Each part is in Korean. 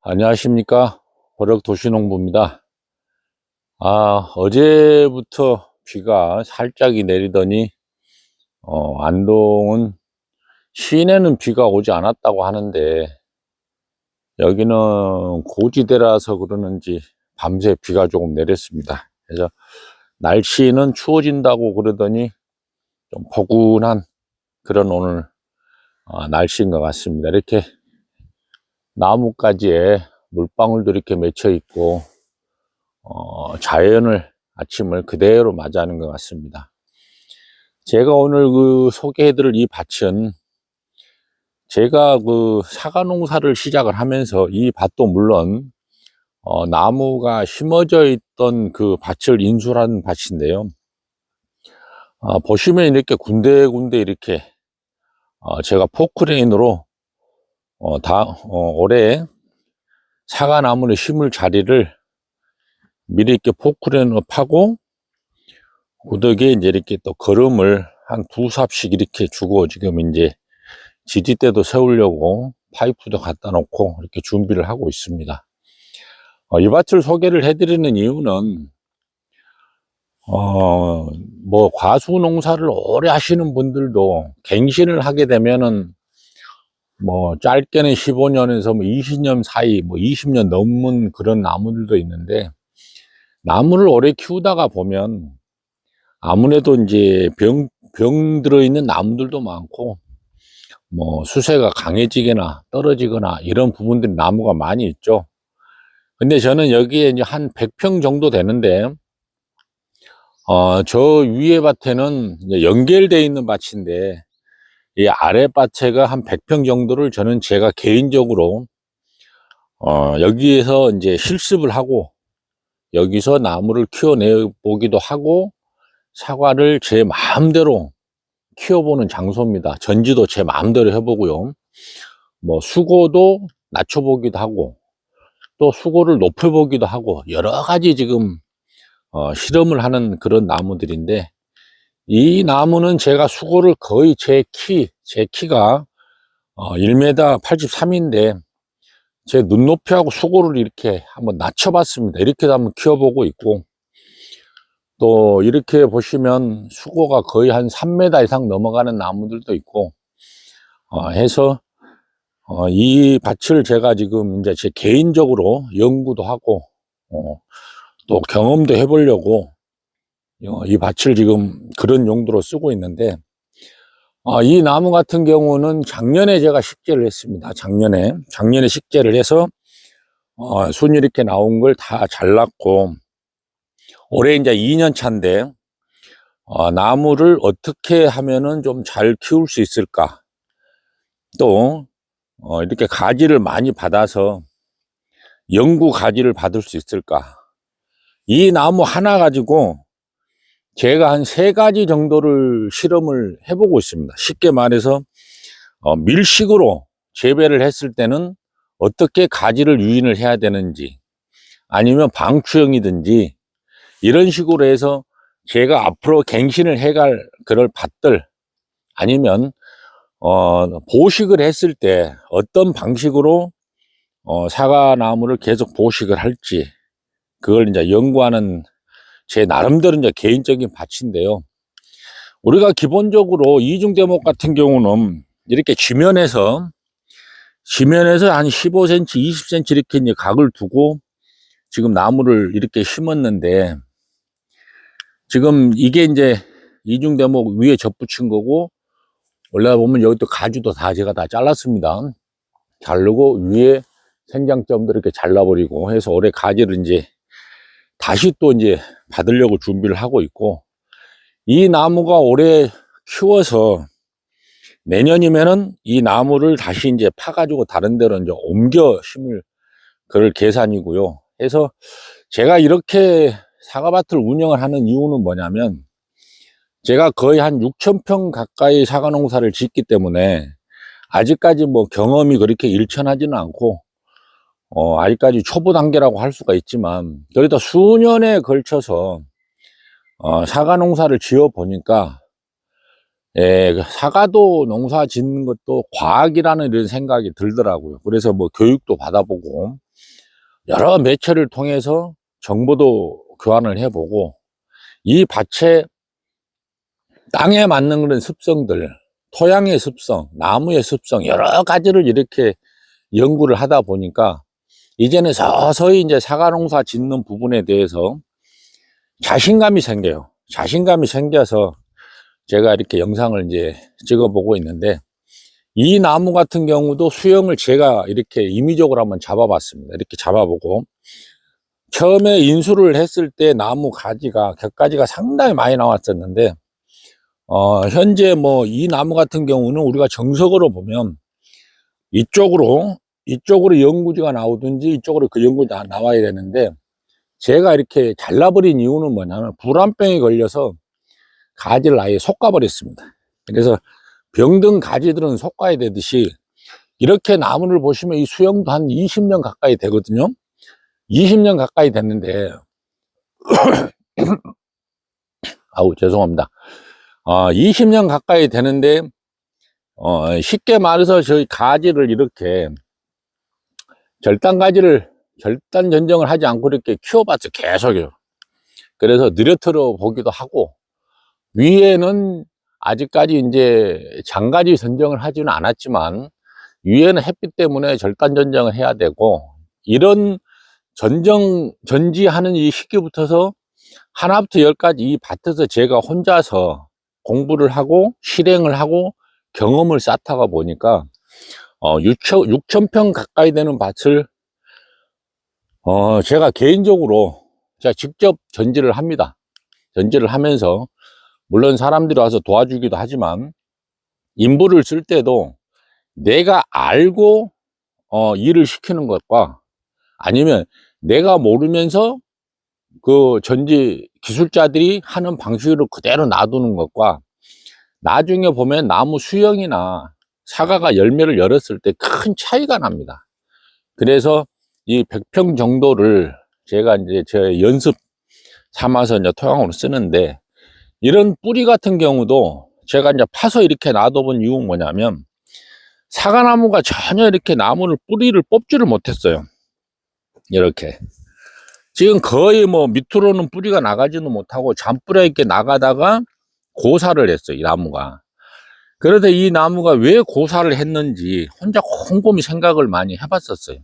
안녕하십니까. 버럭도시농부입니다. 어제부터 비가 살짝이 내리더니, 안동은 시내는 비가 오지 않았다고 하는데, 여기는 고지대라서 그러는지 밤새 비가 조금 내렸습니다. 그래서 날씨는 추워진다고 그러더니 좀 포근한 그런 오늘 날씨인 것 같습니다. 이렇게 나뭇가지에 물방울도 이렇게 맺혀 있고, 자연을 아침을 그대로 맞이하는 것 같습니다. 제가 오늘 소개해드릴 이 밭은 제가 사과 농사를 시작을 하면서 이 밭도 물론 나무가 심어져 있던 그 밭을 인수한 밭인데요. 보시면 이렇게 군데군데 이렇게 제가 포크레인으로 올해 사과 나무를 심을 자리를 미리 이렇게 포크레인으로 파고, 그 덕에 이제 이렇게 또 거름을 한 두 삽씩 이렇게 주고, 지금 이제 지지대도 세우려고 파이프도 갖다 놓고 이렇게 준비를 하고 있습니다. 이 밭을 소개를 해드리는 이유는, 과수 농사를 오래 하시는 분들도 갱신을 하게 되면은, 짧게는 15년에서 20년 사이, 20년 넘은 그런 나무들도 있는데, 나무를 오래 키우다가 보면 아무래도 이제 병 들어있는 나무들도 많고, 수세가 강해지거나 떨어지거나 이런 부분들이 나무가 많이 있죠. 근데 저는 여기에 이제 한 100평 정도 되는데, 저 위에 밭에는 이제 연결되어 있는 밭인데, 이 아래 밭에가 한 100평 정도를 저는 제가 개인적으로, 여기에서 이제 실습을 하고, 여기서 나무를 키워내 보기도 하고, 사과를 제 마음대로 키워보는 장소입니다. 전지도 제 마음대로 해보고요. 수고도 낮춰보기도 하고, 또 수고를 높여보기도 하고, 여러 가지 지금, 실험을 하는 그런 나무들인데, 이 나무는 제가 수고를 거의 제 키가, 1m 83인데, 제 눈높이하고 수고를 이렇게 한번 낮춰봤습니다. 이렇게도 한번 키워보고 있고, 또 이렇게 보시면 수고가 거의 한 3m 이상 넘어가는 나무들도 있고, 해서 이 밭을 제가 지금 이제 제 개인적으로 연구도 하고, 또 경험도 해보려고 이 밭을 지금 그런 용도로 쓰고 있는데, 이 나무 같은 경우는 작년에 제가 식재를 했습니다. 작년에 식재를 해서 순이 이렇게 나온 걸 다 잘랐고, 올해 이제 2년 차인데, 나무를 어떻게 하면은 좀 잘 키울 수 있을까? 또, 이렇게 가지를 많이 받아서 연구 가지를 받을 수 있을까? 이 나무 하나 가지고 제가 한 3가지 정도를 실험을 해보고 있습니다. 쉽게 말해서, 밀식으로 재배를 했을 때는 어떻게 가지를 유인을 해야 되는지, 아니면 방추형이든지, 이런 식으로 해서 제가 앞으로 갱신을 해갈 그럴 밭들, 아니면 보식을 했을 때 어떤 방식으로 사과나무를 계속 보식을 할지, 그걸 이제 연구하는 제 나름대로 이제 개인적인 밭인데요. 우리가 기본적으로 이중대목 같은 경우는 이렇게 지면에서 한 15cm, 20cm 이렇게 이제 각을 두고 지금 나무를 이렇게 심었는데, 지금 이게 이제 이중대목 위에 접붙인 거고, 올라가 보면 여기 또 가지도 다 제가 다 잘랐습니다. 자르고 위에 생장점도 이렇게 잘라버리고 해서 올해 가지를 이제 다시 또 이제 받으려고 준비를 하고 있고, 이 나무가 올해 키워서 내년이면은 이 나무를 다시 이제 파가지고 다른 데로 이제 옮겨 심을 그럴 계산이고요. 해서 제가 이렇게 사과밭을 운영을 하는 이유는 뭐냐면, 제가 거의 한 6,000평 가까이 사과 농사를 짓기 때문에 아직까지 경험이 그렇게 일천하지는 않고, 아직까지 초보 단계라고 할 수가 있지만, 그래도 수년에 걸쳐서 사과 농사를 지어 보니까, 사과도 농사 짓는 것도 과학이라는 이런 생각이 들더라고요. 그래서 교육도 받아보고, 여러 매체를 통해서 정보도 교환을 해보고, 이 밭의 땅에 맞는 그런 습성들, 토양의 습성, 나무의 습성, 여러 가지를 이렇게 연구를 하다 보니까 이제는 서서히 이제 사과 농사 짓는 부분에 대해서 자신감이 생겨요. 자신감이 생겨서 제가 이렇게 영상을 이제 찍어보고 있는데, 이 나무 같은 경우도 수영을 제가 이렇게 임의적으로 한번 잡아봤습니다. 이렇게 잡아보고, 처음에 인수를 했을 때 나무 가지가, 격가지가 상당히 많이 나왔었는데, 현재 뭐 이 나무 같은 경우는 우리가 정석으로 보면 이쪽으로 연구지가 나오든지 이쪽으로 그 연구지가 나와야 되는데, 제가 이렇게 잘라버린 이유는 뭐냐면 불안병이 걸려서 가지를 아예 솎아버렸습니다. 그래서 병든 가지들은 솎아야 되듯이 이렇게 나무를 보시면 이 수영도 한 20년 가까이 되거든요. 20년 가까이 됐는데 아우 죄송합니다. 20년 가까이 되는데 쉽게 말해서 저희 가지를 이렇게 절단 전정을 하지 않고 이렇게 키워봤죠. 계속요. 그래서 느려트려 보기도 하고, 위에는 아직까지 이제 장가지 전정을 하지는 않았지만 위에는 햇빛 때문에 절단 전정을 해야 되고, 이런 전지하는 이 시기부터서 하나부터 열까지 이 밭에서 제가 혼자서 공부를 하고 실행을 하고 경험을 쌓다가 보니까 6,000평 가까이 되는 밭을 제가 개인적으로 제가 직접 전지를 합니다. 전지를 하면서 물론 사람들이 와서 도와주기도 하지만, 인부를 쓸 때도 내가 알고 일을 시키는 것과, 아니면 내가 모르면서 그 전지 기술자들이 하는 방식으로 그대로 놔두는 것과, 나중에 보면 나무 수영이나 사과가 열매를 열었을 때 큰 차이가 납니다. 그래서 이 100평 정도를 제가 이제 제 연습 삼아서 이제 토양으로 쓰는데, 이런 뿌리 같은 경우도 제가 이제 파서 이렇게 놔둬본 이유는 뭐냐면, 사과나무가 전혀 이렇게 나무를 뿌리를 뽑지를 못했어요. 이렇게 지금 거의 뭐 밑으로는 뿌리가 나가지도 못하고 잔뿌리가 이렇게 나가다가 고사를 했어요, 이 나무가. 그래서 이 나무가 왜 고사를 했는지 혼자 곰곰이 생각을 많이 해봤었어요.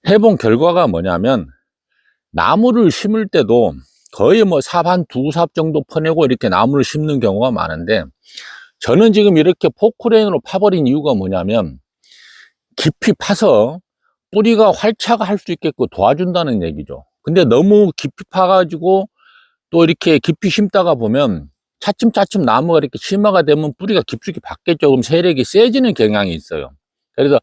해본 결과가 뭐냐면, 나무를 심을 때도 거의 뭐 삽 한 두 삽 정도 퍼내고 이렇게 나무를 심는 경우가 많은데, 저는 지금 이렇게 포크레인으로 파버린 이유가 뭐냐면, 깊이 파서 뿌리가 활착할 수 있게끔 도와준다는 얘기죠. 근데 너무 깊이 파가지고 또 이렇게 깊이 심다가 보면 차츰차츰 나무가 이렇게 심화가 되면 뿌리가 깊숙이 받겠죠. 그럼 세력이 세지는 경향이 있어요. 그래서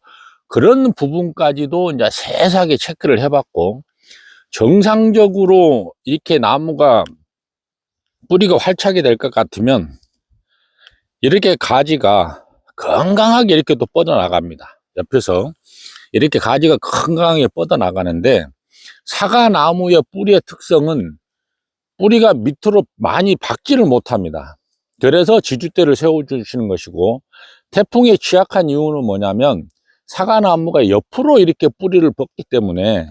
그런 부분까지도 이제 세세하게 체크를 해봤고, 정상적으로 이렇게 나무가 뿌리가 활착이 될 것 같으면 이렇게 가지가 건강하게 이렇게 또 뻗어나갑니다. 옆에서 이렇게 가지가 건강하게 뻗어나가는데, 사과나무의 뿌리의 특성은 뿌리가 밑으로 많이 박지를 못합니다. 그래서 지주대를 세워주시는 것이고, 태풍에 취약한 이유는 뭐냐면, 사과나무가 옆으로 이렇게 뿌리를 뻗기 때문에,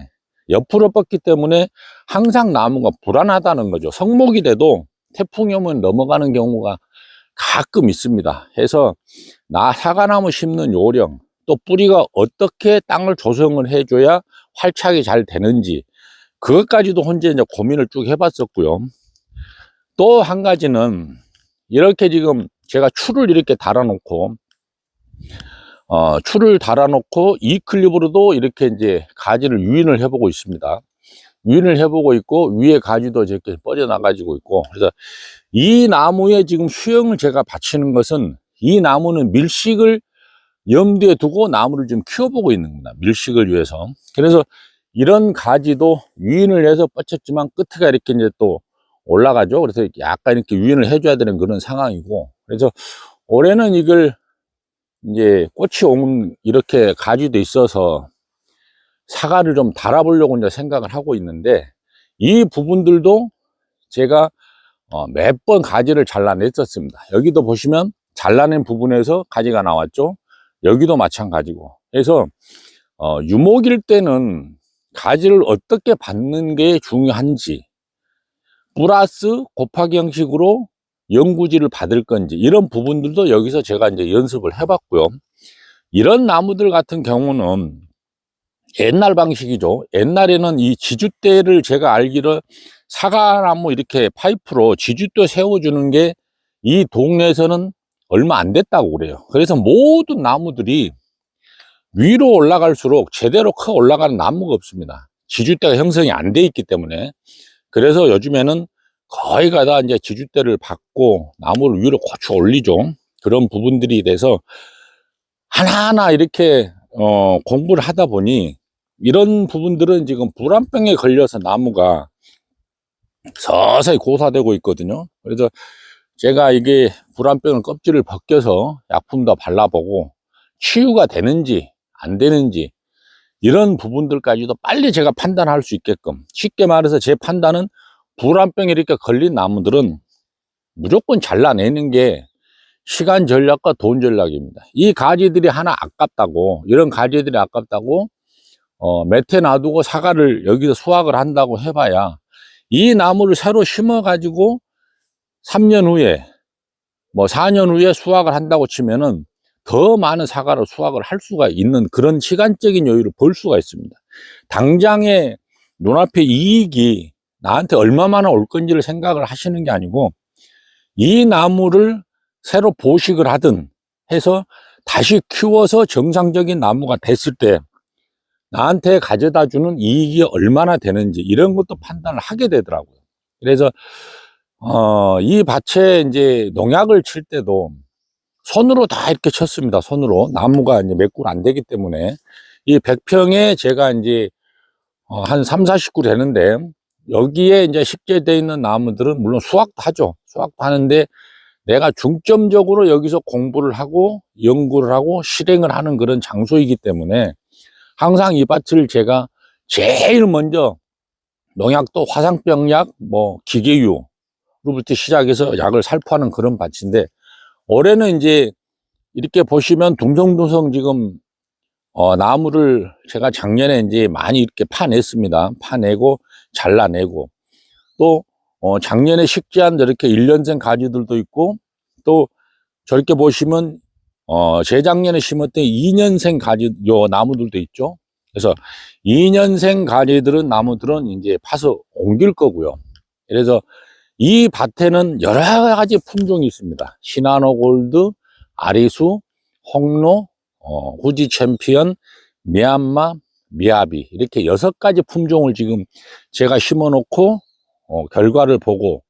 항상 나무가 불안하다는 거죠. 성목이 돼도 태풍이 오면 넘어가는 경우가 가끔 있습니다. 해서 사과나무 심는 요령, 또 뿌리가 어떻게 땅을 조성을 해줘야 활착이 잘 되는지, 그것까지도 혼자 이제 고민을 쭉 해봤었고요. 또 한 가지는, 이렇게 지금 제가 추를 이렇게 달아놓고, 이 클립으로도 이렇게 이제 가지를 유인을 해보고 있습니다. 유인을 해보고 있고, 위에 가지도 이렇게 뻗어나가지고 있고, 그래서 이 나무에 지금 수영을 제가 바치는 것은, 이 나무는 밀식을 염두에 두고 나무를 좀 키워보고 있는 겁니다. 밀식을 위해서. 그래서 이런 가지도 유인을 해서 뻗쳤지만 끝에가 이렇게 이제 또 올라가죠. 그래서 약간 이렇게 유인을 해줘야 되는 그런 상황이고, 그래서 올해는 이걸 이제 꽃이 온 이렇게 가지도 있어서 사과를 좀 달아보려고 이제 생각을 하고 있는데, 이 부분들도 제가 몇 번 가지를 잘라냈었습니다. 여기도 보시면 잘라낸 부분에서 가지가 나왔죠. 여기도 마찬가지고. 그래서 유목일 때는 가지를 어떻게 받는 게 중요한지, 플러스 곱하기 형식으로 영구지를 받을 건지, 이런 부분들도 여기서 제가 이제 연습을 해봤고요. 이런 나무들 같은 경우는 옛날 방식이죠. 옛날에는 이 지주대를 제가 알기로 사과나무 이렇게 파이프로 지주대 세워주는 게 이 동네에서는 얼마 안 됐다고 그래요. 그래서 모든 나무들이 위로 올라갈수록 제대로 커 올라가는 나무가 없습니다. 지주대가 형성이 안 돼 있기 때문에. 그래서 요즘에는 거의 다 이제 지주대를 받고 나무를 위로 고쳐 올리죠. 그런 부분들이 돼서 하나하나 이렇게 공부를 하다 보니 이런 부분들은 지금 불안병에 걸려서 나무가 서서히 고사되고 있거든요. 그래서 제가 이게 불안병을 껍질을 벗겨서 약품도 발라보고 치유가 되는지 안 되는지 이런 부분들까지도 빨리 제가 판단할 수 있게끔, 쉽게 말해서 제 판단은 불안병에 이렇게 걸린 나무들은 무조건 잘라내는 게 시간 전략과 돈 전략입니다. 이 가지들이 하나 아깝다고, 이런 가지들이 아깝다고 매태 놔두고 사과를 여기서 수확을 한다고 해봐야, 이 나무를 새로 심어 가지고 3년 후에 뭐 4년 후에 수확을 한다고 치면은 더 많은 사과를 수확을 할 수가 있는 그런 시간적인 여유를 볼 수가 있습니다. 당장에 눈앞에 이익이 나한테 얼마만에 올 건지를 생각을 하시는 게 아니고, 이 나무를 새로 보식을 하든 해서 다시 키워서 정상적인 나무가 됐을 때 나한테 가져다 주는 이익이 얼마나 되는지 이런 것도 판단을 하게 되더라고요. 그래서 이 밭에 이제 농약을 칠 때도 손으로 다 이렇게 쳤습니다. 손으로. 나무가 이제 몇 그루 안 되기 때문에. 이 100평에 제가 이제 한 3, 40그루 되는데, 여기에 이제 식재되어 있는 나무들은 물론 수확도 하죠. 수확도 하는데, 내가 중점적으로 여기서 공부를 하고 연구를 하고 실행을 하는 그런 장소이기 때문에 항상 이 밭을 제가 제일 먼저 농약도 화상병약, 뭐 기계유로부터 시작해서 약을 살포하는 그런 밭인데, 올해는 이제 이렇게 보시면 둥성둥성 지금 나무를 제가 작년에 이제 많이 이렇게 파냈습니다. 파내고 잘라내고, 또 작년에 식재한 저렇게 1년생 가지들도 있고, 또 저렇게 보시면 재작년에 심었던 2년생 가지 요 나무들도 있죠. 그래서 2년생 가지들은 나무들은 이제 파서 옮길 거고요. 그래서 이 밭에는 여러 가지 품종이 있습니다. 시나노 골드, 아리수, 홍로, 후지 챔피언, 미얀마, 미야비, 이렇게 6가지 품종을 지금 제가 심어 놓고 결과를 보고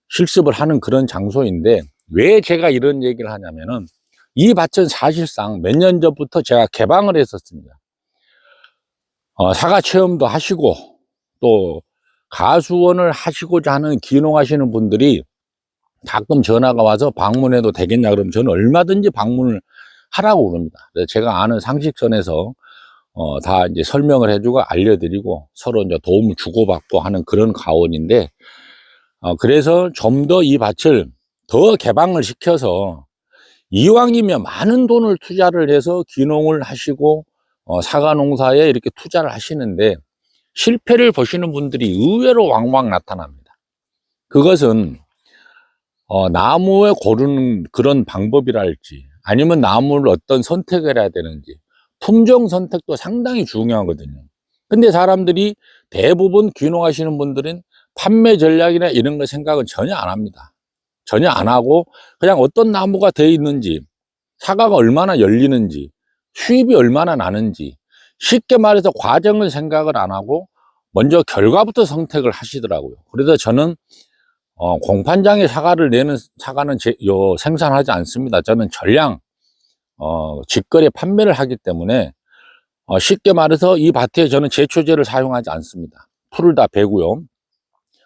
실습을 하는 그런 장소인데, 왜 제가 이런 얘기를 하냐면은 이 밭은 사실상 몇 년 전부터 제가 개방을 했었습니다. 사과 체험도 하시고 또 가수원을 하시고자 하는 귀농하시는 분들이 가끔 전화가 와서 방문해도 되겠냐 그러면 저는 얼마든지 방문을 하라고 그럽니다. 그래서 제가 아는 상식선에서 다 이제 설명을 해주고 알려드리고 서로 이제 도움을 주고받고 하는 그런 가원인데, 그래서 좀 더 이 밭을 더 개방을 시켜서 이왕이면 많은 돈을 투자를 해서 귀농을 하시고 사과 농사에 이렇게 투자를 하시는데 실패를 보시는 분들이 의외로 왕왕 나타납니다. 그것은 나무에 고르는 그런 방법이랄지, 아니면 나무를 어떤 선택을 해야 되는지, 품종 선택도 상당히 중요하거든요. 근데 사람들이 대부분 귀농하시는 분들은 판매 전략이나 이런 거 생각은 전혀 안 합니다. 전혀 안 하고 그냥 어떤 나무가 되어 있는지, 사과가 얼마나 열리는지, 수입이 얼마나 나는지, 쉽게 말해서 과정을 생각을 안 하고 먼저 결과부터 선택을 하시더라고요. 그래서 저는 공판장에 사과를 내는 사과는 생산하지 않습니다. 저는 전량 직거래 판매를 하기 때문에 쉽게 말해서 이 밭에 저는 제초제를 사용하지 않습니다. 풀을 다 베고요.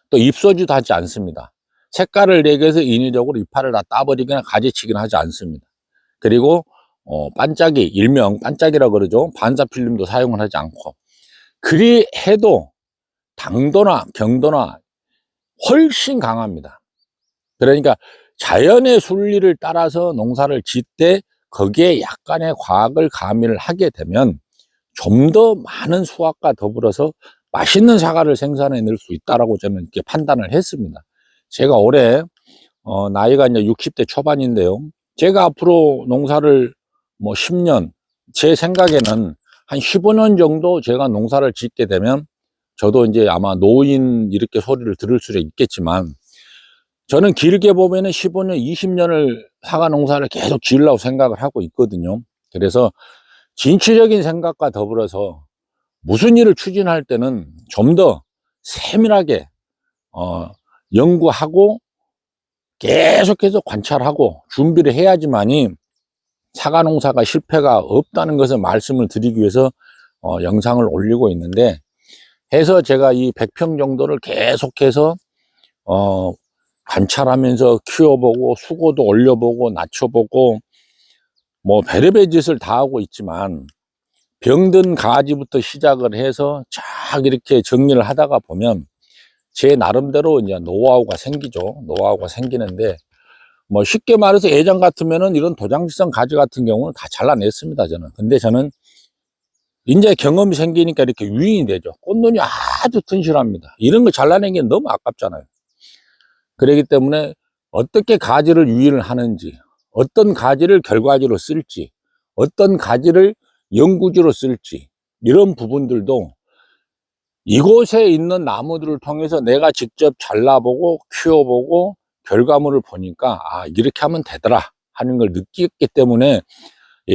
또 잎소지도 하지 않습니다. 색깔을 내기 위해서 인위적으로 이파를 다 따버리거나 가지치기는 하지 않습니다. 그리고 반짝이, 일명 반짝이라고 그러죠. 반사필름도 사용을 하지 않고, 그리 해도 당도나 경도나 훨씬 강합니다. 그러니까 자연의 순리를 따라서 농사를 짓 때 거기에 약간의 과학을 가미를 하게 되면 좀 더 많은 수확과 더불어서 맛있는 사과를 생산해낼 수 있다라고 저는 이렇게 판단을 했습니다. 제가 올해 나이가 이제 60대 초반인데요. 제가 앞으로 농사를 뭐 10년, 제 생각에는 한 15년 정도 제가 농사를 짓게 되면 저도 이제 아마 노인 이렇게 소리를 들을 수 있겠지만, 저는 길게 보면은 15년, 20년을 사과 농사를 계속 지으려고 생각을 하고 있거든요. 그래서 진취적인 생각과 더불어서 무슨 일을 추진할 때는 좀 더 세밀하게 연구하고 계속해서 관찰하고 준비를 해야지만이 사과 농사가 실패가 없다는 것을 말씀을 드리기 위해서 영상을 올리고 있는데, 해서 제가 이 100평 정도를 계속해서 관찰하면서 키워보고 수고도 올려보고 낮춰보고 뭐 별의별 짓을 다 하고 있지만, 병든 가지부터 시작을 해서 쫙 이렇게 정리를 하다가 보면 제 나름대로 이제 노하우가 생기죠. 노하우가 생기는데, 뭐 쉽게 말해서 예전 같으면은 이런 도장지성 가지 같은 경우는 다 잘라냈습니다, 저는. 근데 저는 이제 경험이 생기니까 이렇게 유인이 되죠. 꽃눈이 아주 튼실합니다. 이런 거 잘라내기 너무 아깝잖아요. 그렇기 때문에 어떻게 가지를 유인을 하는지, 어떤 가지를 결과지로 쓸지, 어떤 가지를 연구지로 쓸지, 이런 부분들도 이곳에 있는 나무들을 통해서 내가 직접 잘라보고 키워보고 결과물을 보니까 이렇게 하면 되더라 하는 걸 느꼈기 때문에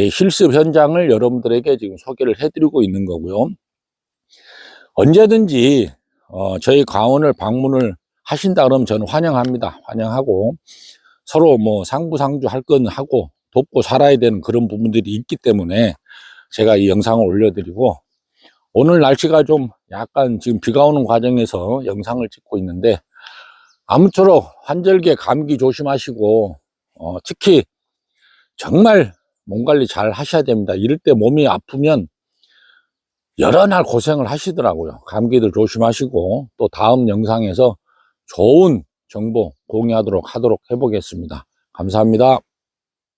실습 현장을 여러분들에게 지금 소개를 해드리고 있는 거고요. 언제든지 저희 과원을 방문을 하신다 그러면 저는 환영합니다. 환영하고, 서로 뭐 상부상조 할 건 하고 돕고 살아야 되는 그런 부분들이 있기 때문에 제가 이 영상을 올려드리고, 오늘 날씨가 좀 약간 지금 비가 오는 과정에서 영상을 찍고 있는데, 아무쪼록 환절기에 감기 조심하시고 특히 정말 몸 관리 잘 하셔야 됩니다. 이럴 때 몸이 아프면 여러 날 고생을 하시더라고요. 감기들 조심하시고, 또 다음 영상에서 좋은 정보 공유하도록 해보겠습니다. 감사합니다.